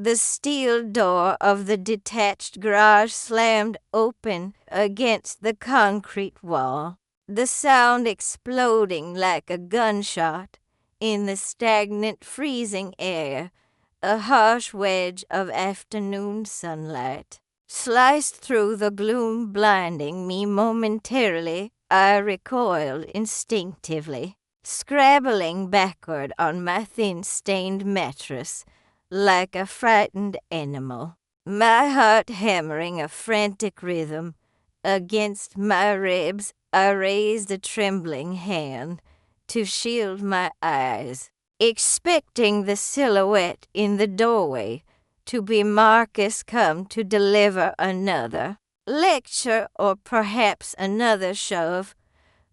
The steel door of the detached garage slammed open against the concrete wall, the sound exploding like a gunshot in the stagnant, freezing air. A harsh wedge of afternoon sunlight sliced through the gloom, blinding me momentarily. I recoiled instinctively, scrabbling backward on my thin-stained mattress like a frightened animal, my heart hammering a frantic rhythm against my ribs. I raised a trembling hand to shield my eyes, expecting the silhouette in the doorway to be Marcus come to deliver another lecture or perhaps another shove,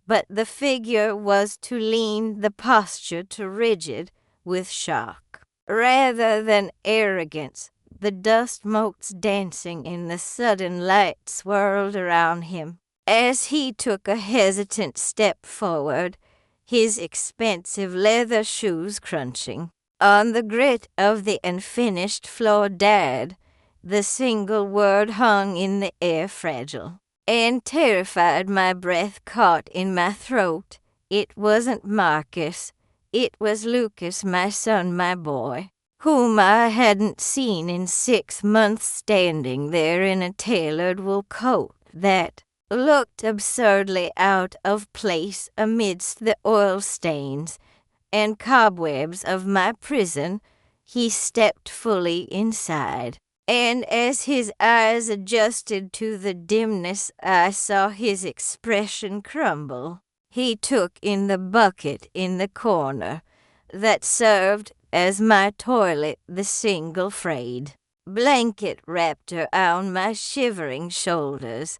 but the figure was to lean, the posture too rigid with shock rather than arrogance. The dust motes dancing in the sudden light swirled around him as he took a hesitant step forward, his expensive leather shoes crunching on the grit of the unfinished floor. Dad, the single word hung in the air, fragile and terrified, my breath caught in my throat. It wasn't Marcus. It was Lucas, my son, my boy, whom I hadn't seen in 6 months, standing there in a tailored wool coat that looked absurdly out of place amidst the oil stains and cobwebs of my prison. He stepped fully inside, and as his eyes adjusted to the dimness, I saw his expression crumble. He took in the bucket in the corner that served as my toilet, the single frayed blanket wrapped around my shivering shoulders,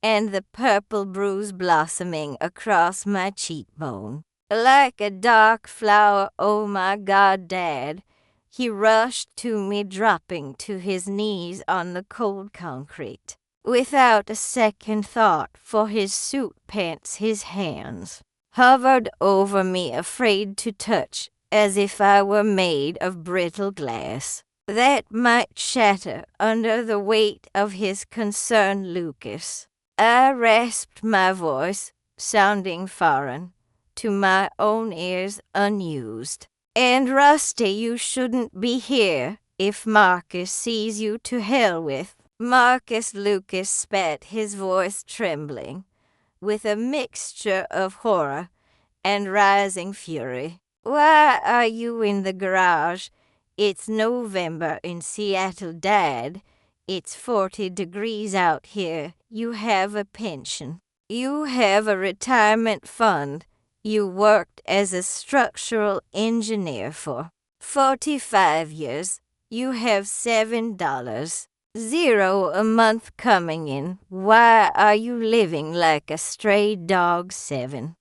and the purple bruise blossoming across my cheekbone like a dark flower. Oh my God, Dad! He rushed to me, dropping to his knees on the cold concrete without a second thought for his suit pants. His hands hovered over me, afraid to touch, as if I were made of brittle glass that might shatter under the weight of his concern. Lucas, I rasped, my voice sounding foreign to my own ears, unused and rusty. You shouldn't be here. If Marcus sees you, to hell with Marcus. Lucas spat, his voice trembling with a mixture of horror and rising fury. Why are you in the garage? It's November in Seattle, Dad. It's 40 degrees out here. You have a pension. You have a retirement fund. You worked as a structural engineer for 45 years. You have $7.00 a month coming in. Why are you living like a stray dog? 7-0,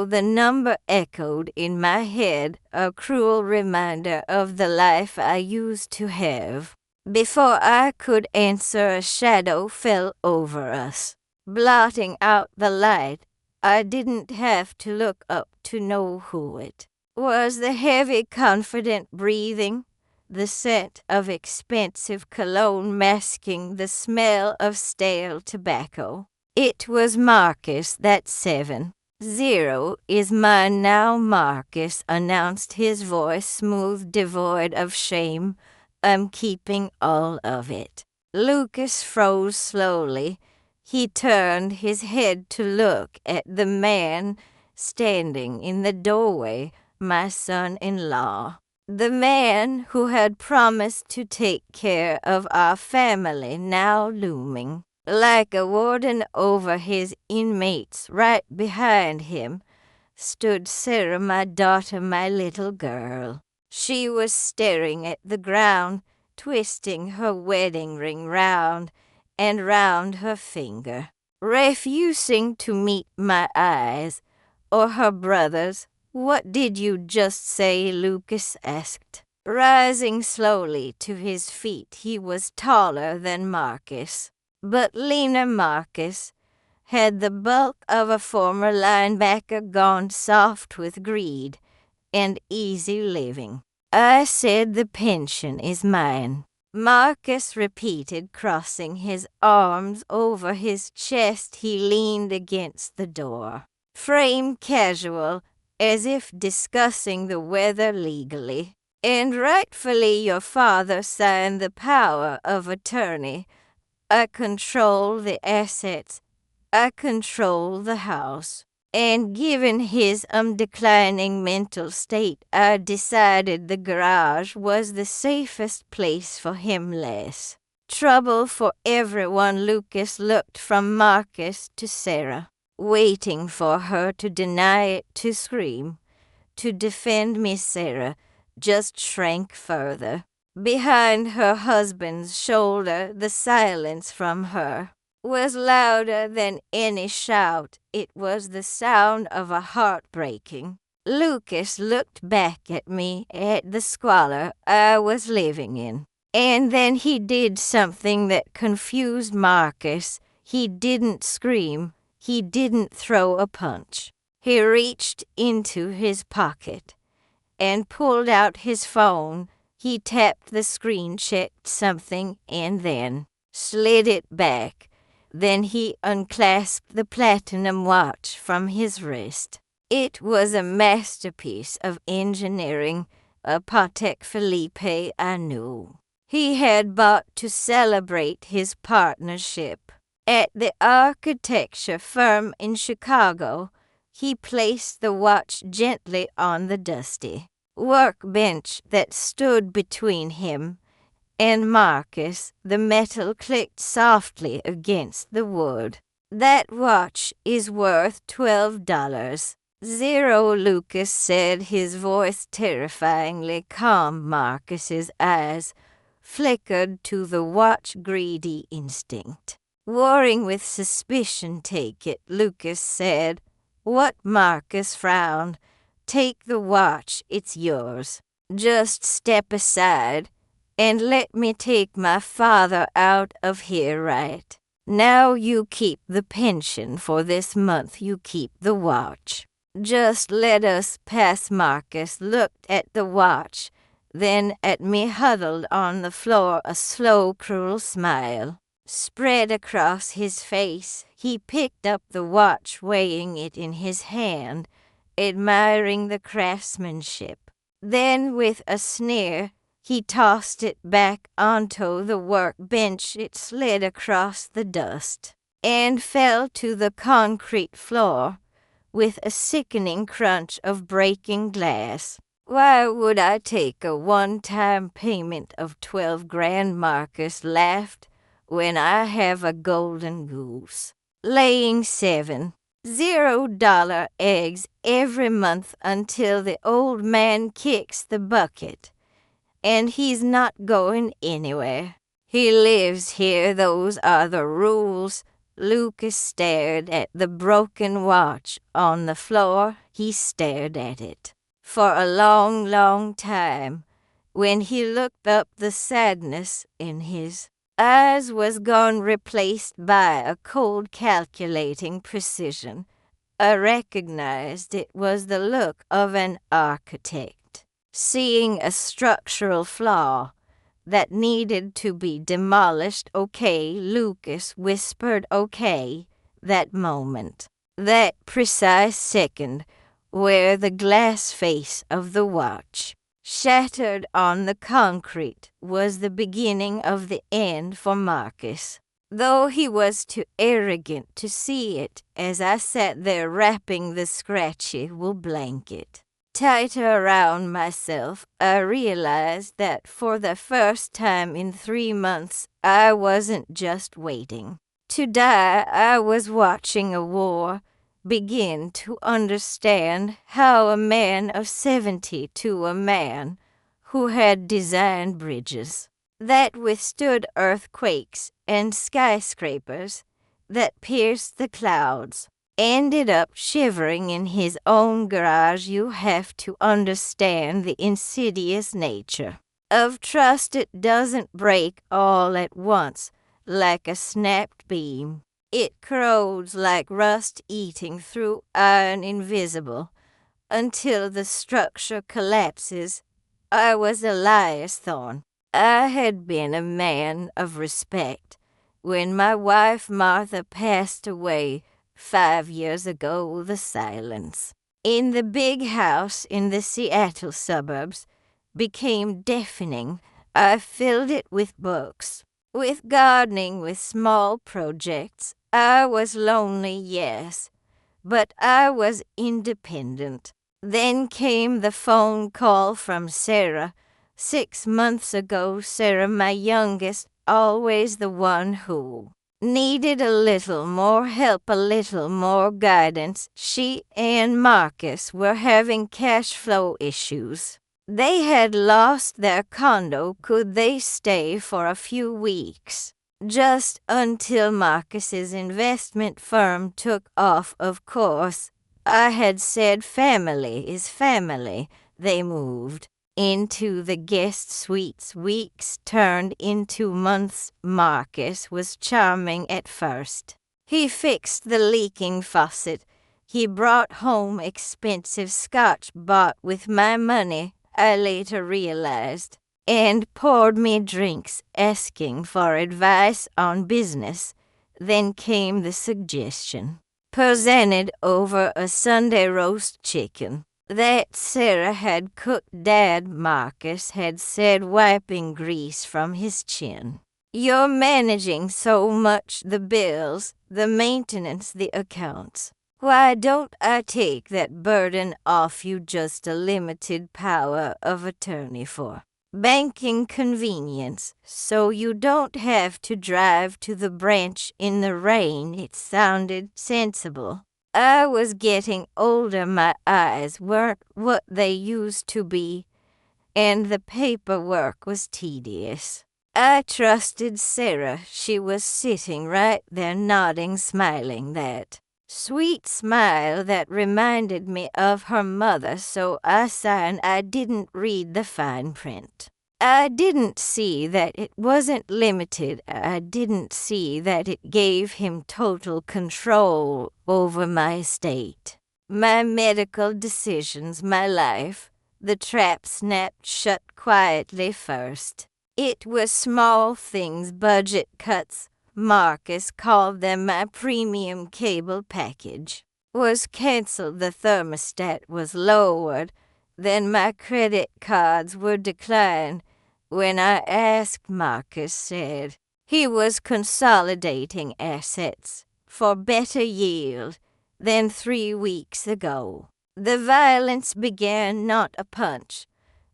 the number echoed in my head, a cruel reminder of the life I used to have. Before I could answer, a shadow fell over us, blotting out the light. I didn't have to look up to know who it was. The heavy, confident breathing, the scent of expensive cologne masking the smell of stale tobacco. It was Marcus. That 7-0 is mine now, Marcus announced, his voice smooth, devoid of shame. I'm keeping all of it. Lucas froze slowly. He turned his head to look at the man standing in the doorway, my son-in-law, the man who had promised to take care of our family, now looming like a warden over his inmates. Right behind him stood Sarah, my daughter, my little girl. She was staring at the ground, twisting her wedding ring round and round her finger, refusing to meet my eyes or her brother's. What did you just say? Lucas asked, rising slowly to his feet. He was taller than Marcus, but leaner. Marcus had the bulk of a former linebacker, gone soft with greed and easy living. I said the pension is mine. Marcus repeated, crossing his arms over his chest. He leaned against the door, frame casual, as if discussing the weather legally. And rightfully your father signed the power of attorney. I control the assets. I control the house. And given his declining mental state, I decided the garage was the safest place for him. Less trouble for everyone. Lucas looked from Marcus to Sarah, waiting for her to deny it, to scream, to defend me. Sarah just shrank further. Behind her husband's shoulder, the silence from her was louder than any shout. It was the sound of a heart breaking. Lucas looked back at me, at the squalor I was living in. And then he did something that confused Marcus. He didn't scream. He didn't throw a punch. He reached into his pocket and pulled out his phone. He tapped the screen, checked something, and then slid it back. Then he unclasped the platinum watch from his wrist. It was a masterpiece of engineering, a Patek Philippe I knew. He had bought to celebrate his partnership. At the architecture firm in Chicago, he placed the watch gently on the dusty workbench that stood between him and Marcus. The metal clicked softly against the wood. That watch is worth $12. Zero, Lucas said, his voice terrifyingly calm. Marcus's eyes flickered to the watch-greedy instinct, warring with suspicion. Take it, Lucas said. What? Marcus frowned. Take the watch, it's yours. Just step aside and let me take my father out of here right now. You keep the pension for this month. You keep the watch. Just let us pass. Marcus looked at the watch, then at me, huddled on the floor. A slow, cruel smile spread across his face. He picked up the watch, weighing it in his hand, admiring the craftsmanship. Then, with a sneer, he tossed it back onto the workbench. It slid across the dust and fell to the concrete floor with a sickening crunch of breaking glass. Why would I take a one-time payment of $12,000, Marcus laughed, when I have a golden goose laying $7 eggs every month until the old man kicks the bucket? And he's not going anywhere. He lives here. Those are the rules. Lucas stared at the broken watch on the floor. He stared at it for a long, long time. When he looked up, the sadness in his eyes was gone, replaced by a cold, calculating precision. I recognized it was the look of an architect seeing a structural flaw that needed to be demolished. Okay, Lucas whispered. Okay, that moment, that precise second, where the glass face of the watch shattered on the concrete, was the beginning of the end for Marcus. Though he was too arrogant to see it, as I sat there wrapping the scratchy wool blanket tighter around myself, I realized that for the first time in 3 months, I wasn't just waiting to die. I was watching a war begin, to understand how a man of 70, to a man who had designed bridges that withstood earthquakes and skyscrapers that pierced the clouds, ended up shivering in his own garage. You have to understand the insidious nature of trust. It doesn't break all at once like a snapped beam. It corrodes like rust, eating through iron, invisible, until the structure collapses I was Elias Thorne. I had been a man of respect when my wife Martha passed away 5 years ago. The silence in the big house in the Seattle suburbs became deafening. I filled it with books, with gardening, with small projects. I was lonely, yes, but I was independent. Then came the phone call from Sarah. 6 months ago, Sarah, my youngest, always the one who needed a little more help, a little more guidance. She and Marcus were having cash flow issues. They had lost their condo. Could they stay for a few weeks? Just until Marcus's investment firm took off, of course. I had said family is family. They moved into the guest suites. Weeks turned into months. Marcus was charming at first. He fixed the leaking faucet. He brought home expensive scotch bought with my money, I later realized, and poured me drinks, asking for advice on business. Then came the suggestion, presented over a Sunday roast chicken, that Sarah had cooked. Dad, Marcus had said, wiping grease from his chin. You're managing so much, the bills, the maintenance, the accounts. Why don't I take that burden off you? Just a limited power of attorney for banking convenience, so you don't have to drive to the branch in the rain. It sounded sensible. I was getting older. My eyes weren't what they used to be, and the paperwork was tedious. I trusted Sarah. She was sitting right there, nodding, smiling, that sweet smile that reminded me of her mother, so I signed. I didn't read the fine print. I didn't see that it wasn't limited. I didn't see that it gave him total control over my estate, my medical decisions, my life. The trap snapped shut quietly first. It was small things, budget cuts. Marcus called them. My premium cable package was canceled. The thermostat was lowered. Then my credit cards were declined. When I asked, Marcus said he was consolidating assets for better yield. Then 3 weeks ago, the violence began, not a punch,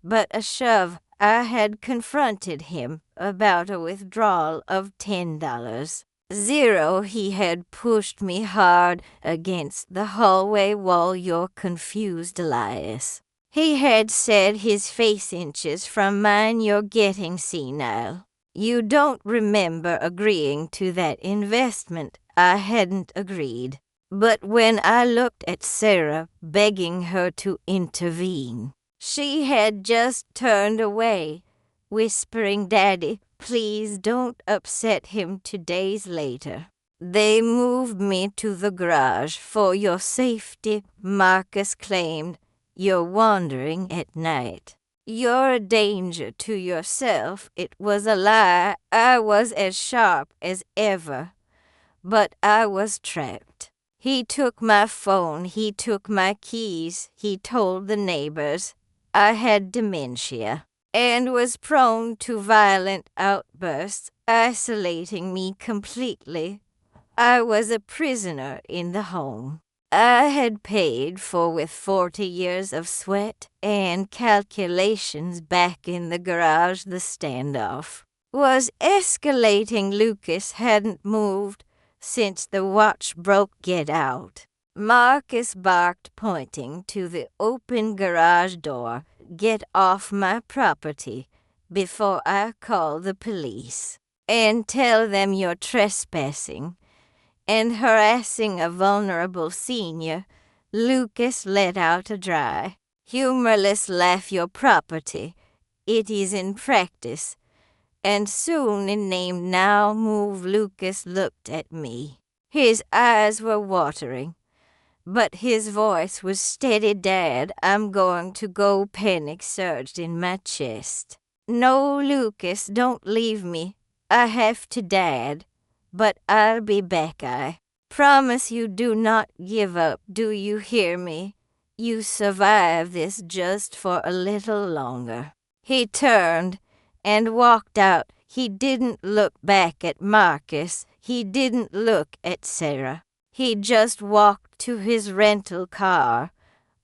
but a shove. I had confronted him about a withdrawal of $10. Zero. He had pushed me hard against the hallway wall. You're confused, Elias. He had said, his face inches from mine. You're getting senile. You don't remember agreeing to that investment. I hadn't agreed. But when I looked at Sarah, begging her to intervene, she had just turned away, whispering, Daddy, please don't upset him. 2 days later, they moved me to the garage for your safety. Marcus claimed, you're wandering at night. You're a danger to yourself. It was a lie. I was as sharp as ever, but I was trapped. He took my phone. He took my keys. He told the neighbors I had dementia and was prone to violent outbursts, isolating me completely. I was a prisoner in the home I had paid for with 40 years of sweat and calculations. Back in the garage, the standoff was escalating. Lucas hadn't moved since the watch broke. Get out. Marcus barked, pointing to the open garage door. Get off my property before I call the police and tell them you're trespassing and harassing a vulnerable senior. Lucas let out a dry, humorless laugh. Your property. It is in practice, and soon in name. Now move. Lucas looked at me. His eyes were watering. but his voice was steady. "Dad, I'm going to go," panic surged in my chest. "No, Lucas, don't leave me. I have to, Dad, but I'll be back. I promise you. Do not give up, do you hear me? You survive this just for a little longer." He turned and walked out. He didn't look back at Marcus. He didn't look at Sarah. He just walked to his rental car,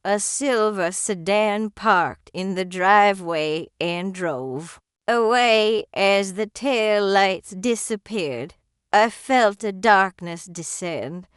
a silver sedan parked in the driveway, and drove away. As the tail lights disappeared, I felt a darkness descend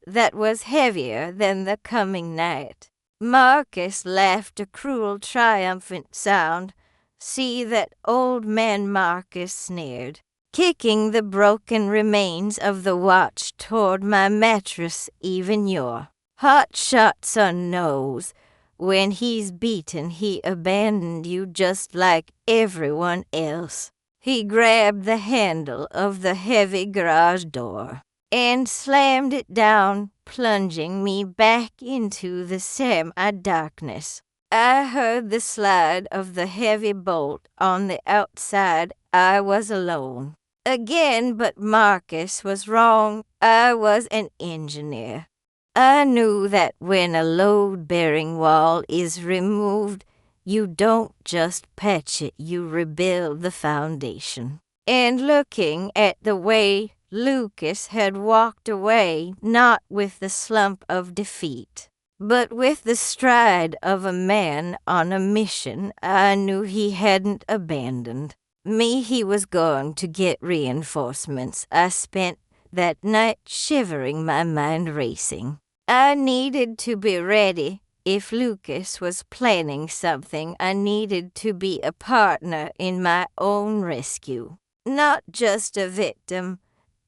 that was heavier than the coming night. Marcus laughed a cruel, triumphant sound. "See that old man?" Marcus sneered, kicking the broken remains of the watch toward my mattress. "Even your hotshot son knows when he's beaten he abandoned you just like everyone else." He grabbed the handle of the heavy garage door and slammed it down, plunging me back into the semi-darkness. I heard the slide of the heavy bolt on the outside. I was alone again, but Marcus was wrong. I was an engineer. I knew that when a load-bearing wall is removed, you don't just patch it, you rebuild the foundation. And looking at the way Lucas had walked away, not with the slump of defeat, but with the stride of a man on a mission, I knew he hadn't abandoned me. He was going to get reinforcements. I spent that night shivering, my mind racing. I needed to be ready. If Lucas was planning something, I needed to be a partner in my own rescue, not just a victim.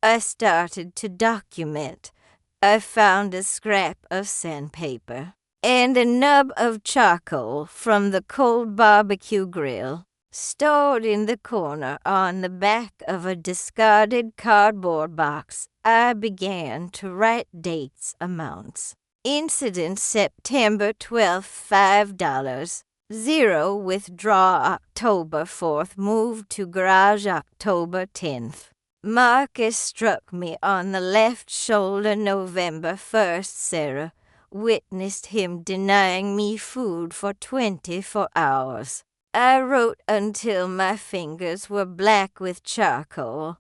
I started to document. I found a scrap of sandpaper and a nub of charcoal from the cold barbecue grill, stored in the corner on the back of a discarded cardboard box. I began to write dates, amounts. Incident September 12th, $5. 0 withdraw October 4th, moved to garage October 10th. Marcus struck me on the left shoulder November 1st. Sarah witnessed him denying me food for 24 hours. I wrote until my fingers were black with charcoal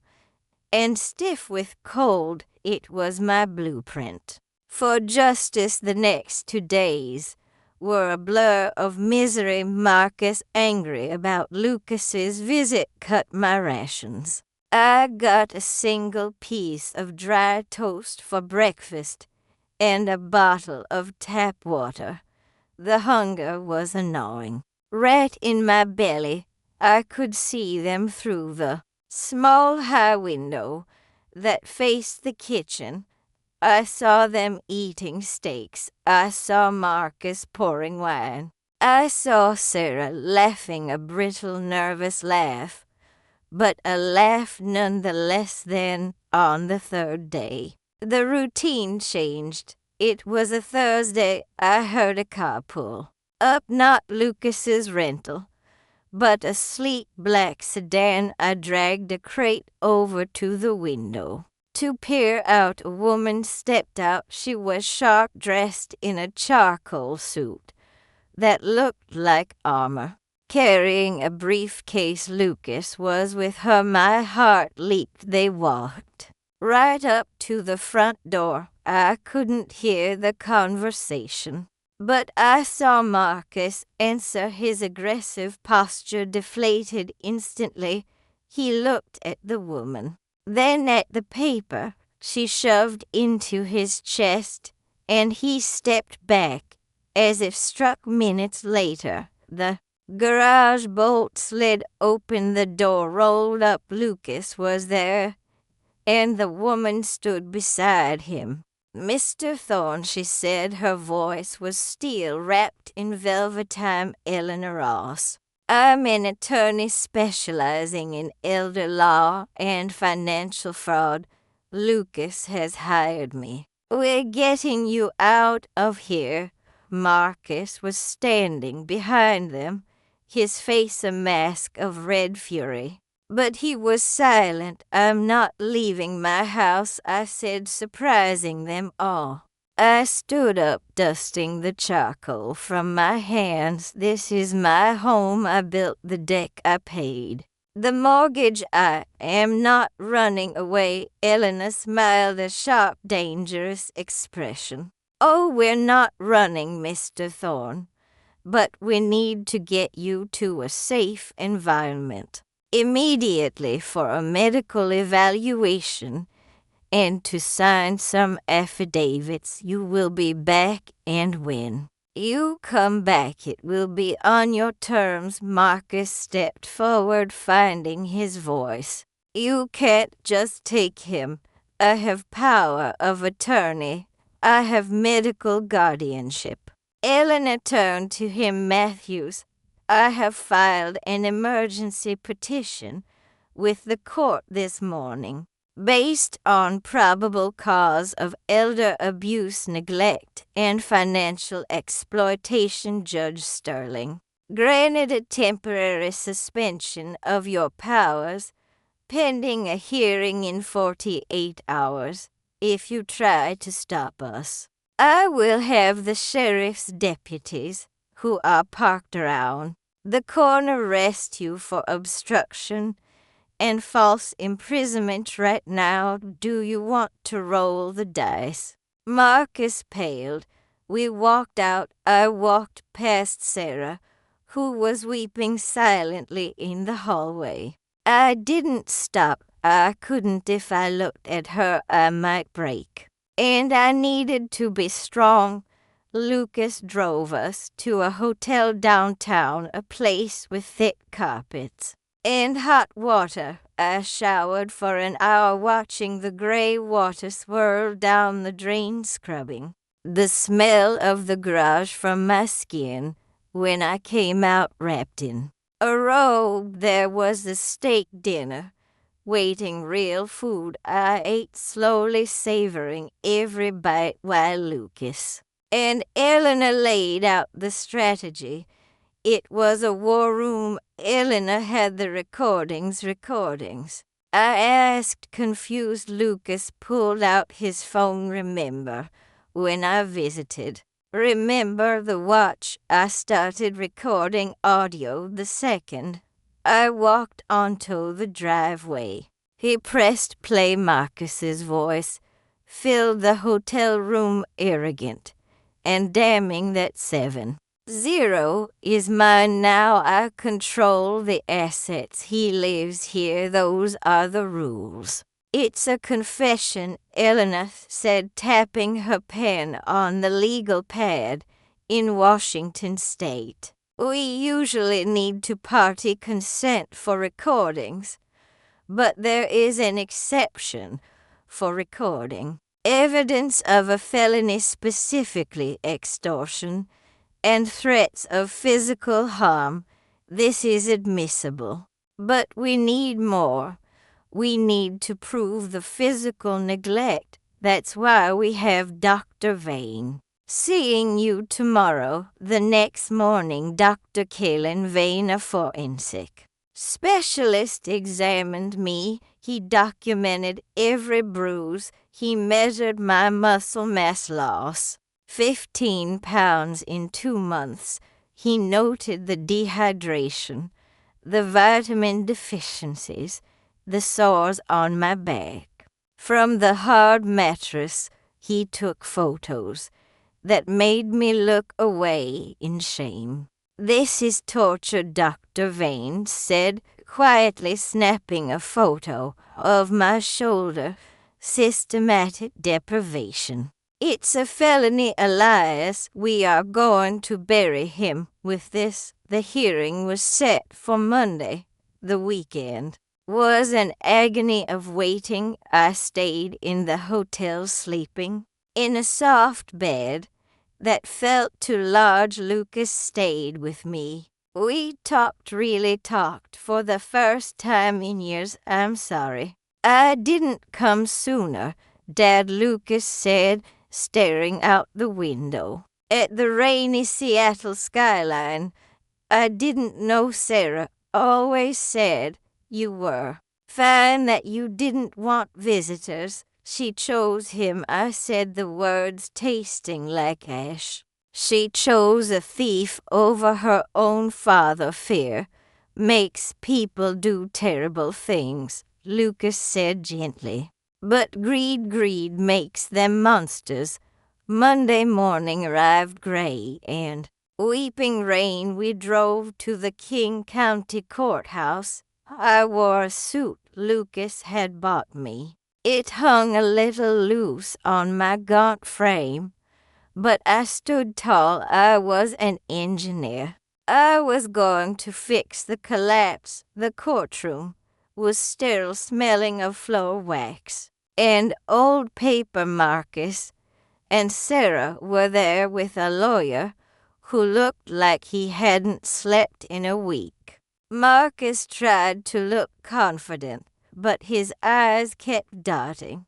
and stiff with cold. It was my blueprint for justice. The next 2 days were a blur of misery. Marcus, angry about Lucas's visit, cut my rations. I got a single piece of dry toast for breakfast and a bottle of tap water. The hunger was gnawing right in my belly. I could see them through the small high window that faced the kitchen. I saw them eating steaks. I saw Marcus pouring wine. I saw Sarah laughing a brittle, nervous laugh, but a laugh nonetheless. Then, on the 3rd day, the routine changed. It was a Thursday. I heard a car pull up, not Lucas's rental, but a sleek black sedan. I dragged a crate over to the window to peer out. A woman stepped out. She was sharp dressed in a charcoal suit that looked like armor, carrying a briefcase. Lucas was with her. My heart leaped. They walked right up to the front door. I couldn't hear the conversation, but I saw Marcus answer. His aggressive posture deflated instantly. He looked at the woman, then at the paper she shoved into his chest, and he stepped back as if struck. Minutes later, the garage bolt slid open, the door rolled up. Lucas was there, and the woman stood beside him. "Mr. Thorne," she said. Her voice was steel, wrapped in velveteen. "Eleanor Ross. I'm an attorney specializing in elder law and financial fraud. Lucas has hired me We're getting you out of here. Marcus was standing behind them, his face a mask of red fury. But he was silent. I'm not leaving my house, I said, surprising them all. I stood up, dusting the charcoal from my hands. This is my home. I built the deck I paid. The mortgage. I am not running away. Elena smiled a sharp, dangerous expression. Oh, we're not running, Mr. Thorne, but we need to get you to a safe environment immediately for a medical evaluation and to sign some affidavits. You will be back, and when you come back, it will be on your terms. Marcus stepped forward, finding his voice. You can't just take him. I have power of attorney. I have medical guardianship. Eleanor turned to him. Matthews, I have filed an emergency petition with the court this morning, based on probable cause of elder abuse, neglect, and financial exploitation. Judge Sterling granted a temporary suspension of your powers pending a hearing in 48 hours if you try to stop us. I will have the sheriff's deputies, who are parked around the corner, arrest you for obstruction and false imprisonment right now. Do you want to roll the dice? Marcus paled. We walked out. I walked past Sarah, who was weeping silently in the hallway. I didn't stop. I couldn't. If I looked at her, I might break. And I needed to be strong. Lucas drove us to a hotel downtown, a place with thick carpets and hot water. I showered for an hour, watching the gray water swirl down the drain, scrubbing the smell of the garage from my skin. When I came out wrapped in a robe, there was a steak dinner waiting, real food. I ate slowly, savoring every bite while Lucas and Eleanor laid out the strategy. It was a war room. Eleanor had the recordings. I asked, confused. Lucas pulled out his phone. Remember when I visited? Remember the watch? I started recording audio the second I walked onto the driveway. He pressed play. Marcus's voice filled the hotel room, arrogant and damning. That 7-0 is mine now. I control the assets. He lives here. Those are the rules. It's a confession, Eleanor said, tapping her pen on the legal pad. In Washington state, we usually need two-party consent for recordings, but there is an exception for recording evidence of a felony, specifically extortion and threats of physical harm. This is admissible. But we need more. We need to prove the physical neglect. That's why we have Dr. Vane seeing you tomorrow. The next morning, Dr. Kalen Vane, a forensic specialist, examined me. He documented every bruise. He measured my muscle mass loss, 15 pounds in 2 months. He noted the dehydration, the vitamin deficiencies, the sores on my back. From the hard mattress, he took photos that made me look away in shame. This is torture, Dr. Vane said, quietly snapping a photo of my shoulder. Systematic deprivation. It's a felony, Elias. We are going to bury him with this. The hearing was set for Monday. The weekend was an agony of waiting. I stayed in the hotel, sleeping in a soft bed that felt too large. Lucas stayed with me. We really talked for the first time in years. I'm sorry I didn't come sooner, Dad, Lucas said. staring out the window at the rainy Seattle skyline. I didn't know Sarah always said you were. Fine that you didn't want visitors. She chose him. I said the words tasting like ash. She chose a thief over her own father. Fear makes people do terrible things, Lucas said gently. But greed makes them monsters. Monday morning arrived gray and weeping rain. We drove to the King County Courthouse. I wore a suit Lucas had bought me. It hung a little loose on my gaunt frame, but I stood tall. I was an engineer. I was going to fix the collapse. The courtroom was still smelling of floor wax and old paper. Marcus and Sarah were there with a lawyer who looked like he hadn't slept in a week. Marcus tried to look confident, but his eyes kept darting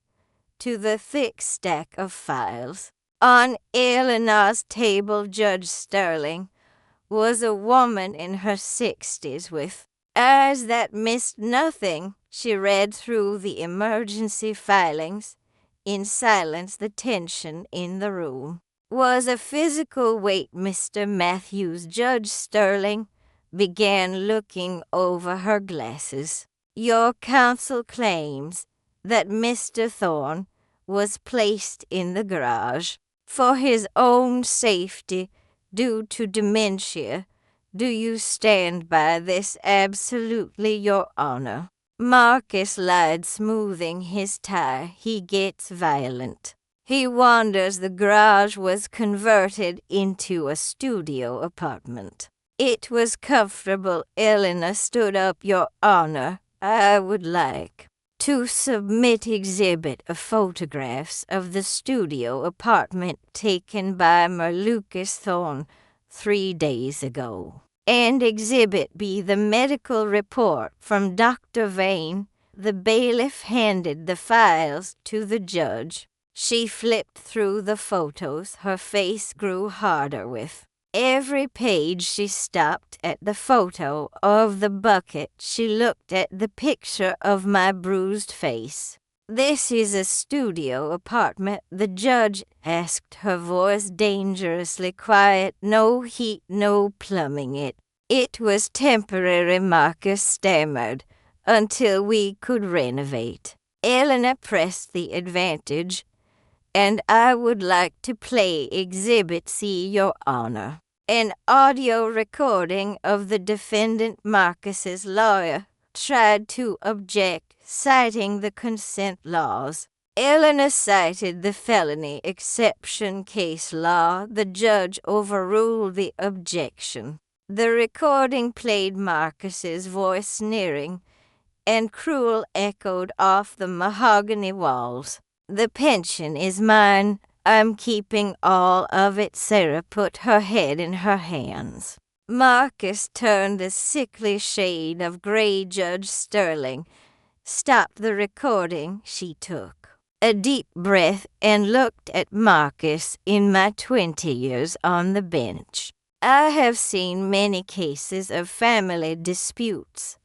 to the thick stack of files. On Eleanor's table, Judge Sterling was a woman in her 60s with eyes that missed nothing. She read through the emergency filings in silence. The tension in the room was a physical weight. Mr. Matthews, Judge Sterling began looking over her glasses. Your counsel claims that Mr. Thorne was placed in the garage for his own safety due to dementia. Do you stand by this? Absolutely, Your Honor. Marcus lied, smoothing his tie. He gets violent. He wanders. The garage was converted into a studio apartment. It was comfortable. Eleanor stood up. Your Honor, I would like to submit exhibit of photographs of the studio apartment taken by Lucas Thorne 3 days ago. And exhibit B, the medical report from Dr. Vane. The bailiff handed the files to the judge. She flipped through the photos. Her face grew harder with every page. She stopped at the photo of the bucket. She looked at the picture of my bruised face. This is a studio apartment, the judge asked, her voice dangerously quiet. No heat, no plumbing. It was temporary, Marcus stammered, until we could renovate. Eleanor pressed the advantage. And I would like to play Exhibit C, Your Honor. An audio recording of the defendant. Marcus's lawyer tried to object, citing the consent laws. Eleanor cited the felony exception case law. The judge overruled the objection. The recording played. Marcus's voice, sneering and cruel, echoed off the mahogany walls. The pension is mine. I'm keeping all of it. Sarah put her head in her hands. Marcus turned a sickly shade of gray. Judge Sterling stopped the recording. She took a deep breath and looked at Marcus. In my 20 years on the bench, I have seen many cases of family disputes,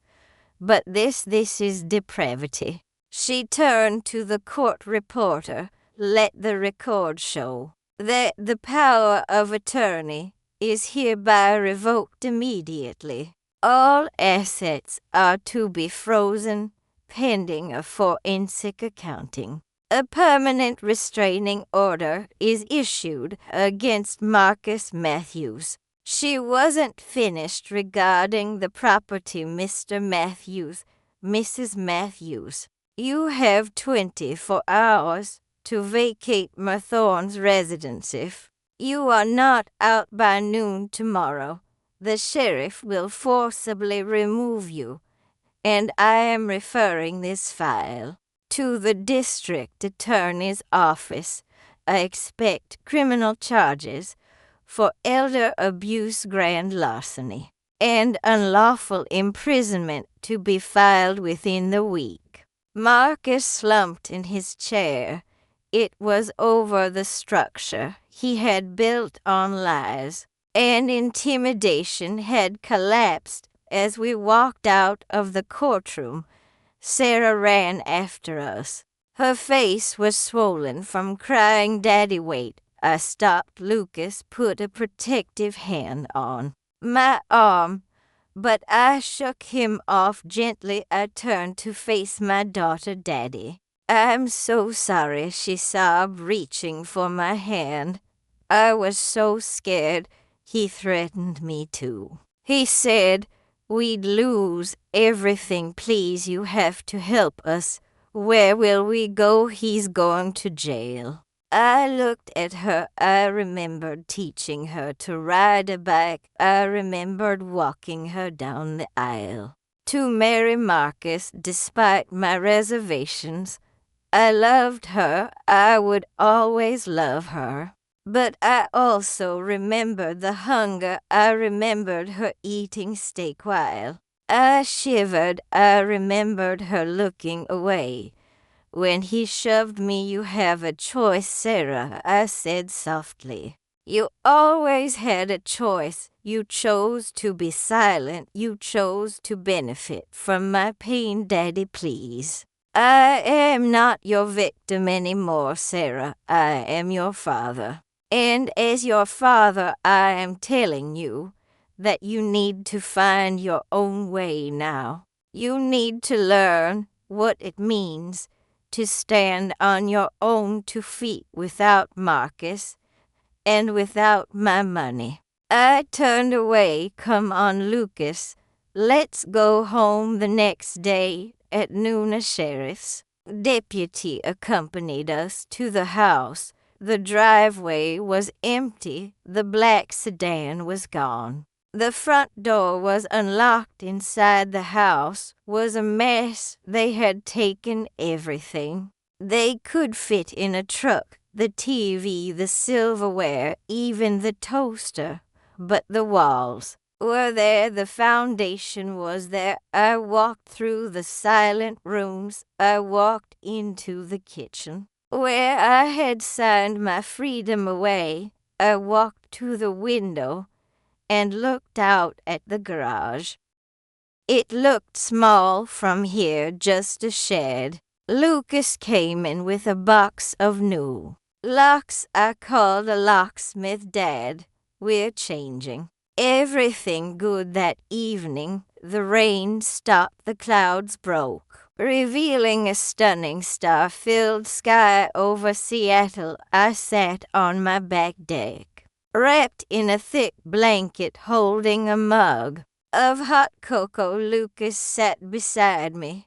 but this is depravity. She turned to the court reporter. Let the record show that the power of attorney is hereby revoked immediately. All assets are to be frozen pending a forensic accounting. A permanent restraining order is issued against Marcus Matthews. She wasn't finished regarding the property. Mr. Matthews, Mrs. Matthews, you have 24 hours to vacate Thorne's residence. If you are not out by noon tomorrow, the sheriff will forcibly remove you, and I am referring this file to the district attorney's office. I expect criminal charges for elder abuse, grand larceny, and unlawful imprisonment to be filed within the week. Marcus slumped in his chair It was over the structure he had built on lies, and intimidation had collapsed as we walked out of the courtroom. Sarah ran after us. Her face was swollen from crying, "Daddy, wait." I stopped Lucas, put a protective hand on my arm, but I shook him off gently. I turned to face my daughter. "Daddy, I'm so sorry," she sobbed, reaching for my hand. I was so scared. He threatened me too. He said we'd lose everything. "Please, you have to help us." "Where will we go?" "He's going to jail." I looked at her. I remembered teaching her to ride a bike. I remembered walking her down the aisle to marry Marcus despite my reservations. I loved her. I would always love her. But I also remembered the hunger. I remembered her eating steak while I shivered. I remembered her looking away when he shoved me. "You have a choice, Sarah," I said softly. "You always had a choice. You chose to be silent. You chose to benefit from my pain. Daddy, please. I am not your victim anymore, Sarah. I am your father. And as your father, I am telling you that you need to find your own way now. You need to learn what it means to stand on your own 2 feet without Marcus and without my money." I turned away. "Come on, Lucas. Let's go home." The next day at noon, a sheriff's deputy accompanied us to the house. The driveway was empty. The black sedan was gone. The front door was unlocked. Inside the house was a mess. They had taken everything they could fit in a truck: the TV, the silverware, even the toaster. But the walls were there. The foundation was there. I walked through the silent rooms. I walked into the kitchen where I had signed my freedom away. I walked to the window and looked out at the garage. It looked small from here, just a shed. Lucas came in with a box of new locks. I called a locksmith. "Dad, we're changing everything." Good. That evening, the rain stopped. The clouds broke, revealing a stunning star-filled sky over Seattle. I sat on my back deck, wrapped in a thick blanket, holding a mug of hot cocoa. Lucas sat beside me.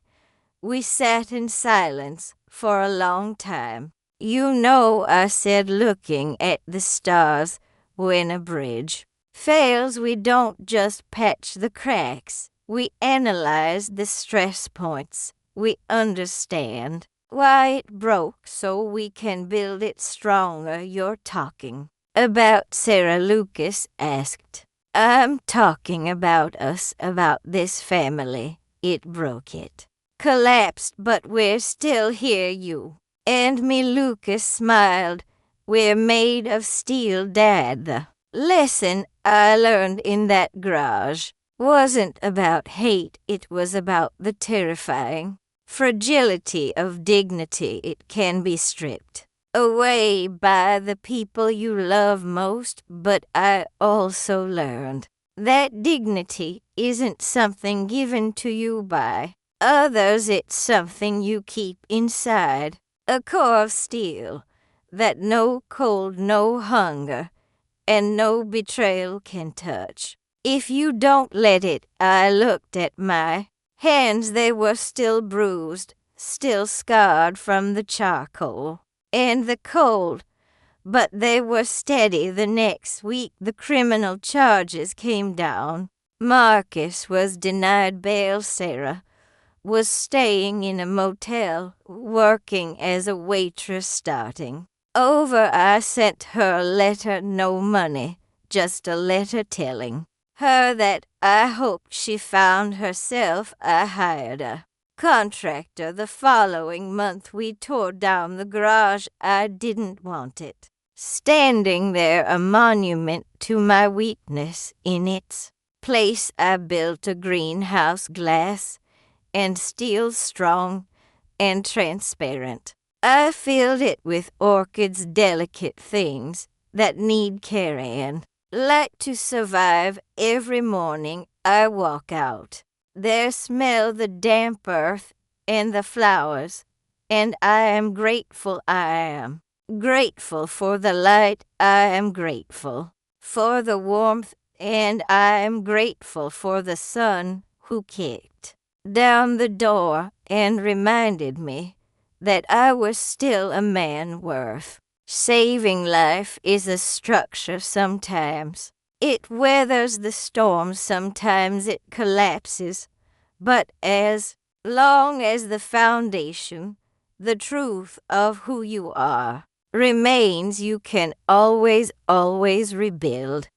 We sat in silence for a long time. "You know," I said, looking at the stars, "when a bridge fails, we don't just patch the cracks. We analyze the stress points. We understand why it broke so we can build it stronger." "You're talking about Sarah?" Lucas asked. "I'm talking about us, about this family. It broke. It collapsed, but we're still here. You and me." Lucas smiled. "We're made of steel, Dad. The lesson I learned in that garage wasn't about hate. It was about the terrifying fragility of dignity. It can be stripped away by the people you love most." But I also learned that dignity isn't something given to you by others. It's something you keep inside, a core of steel that no cold, no hunger, and no betrayal can touch if you don't let it. I looked at my hands. They were still bruised, still scarred from the charcoal and the cold, but they were steady. The next week, the criminal charges came down. Marcus was denied bail. Sarah was staying in a motel, working as a waitress. Starting over, I sent her a letter. No money, just a letter telling her that I hoped she found herself. I hired a contractor the following month we tore down the garage. I didn't want it. Standing there a monument to my weakness, in its place I built a greenhouse glass and steel strong and transparent. I filled it with orchids, delicate things that need carrying. Like to survive, every morning I walk out. There smell the damp earth and the flowers, and I am grateful. I am grateful for the light. I am grateful for the warmth, and I am grateful for the sun who kicked down the door and reminded me that I was still a man worth saving. Life is a structure sometimes. It weathers the storm, sometimes it collapses, but as long as the foundation, the truth of who you are, remains, you can always rebuild.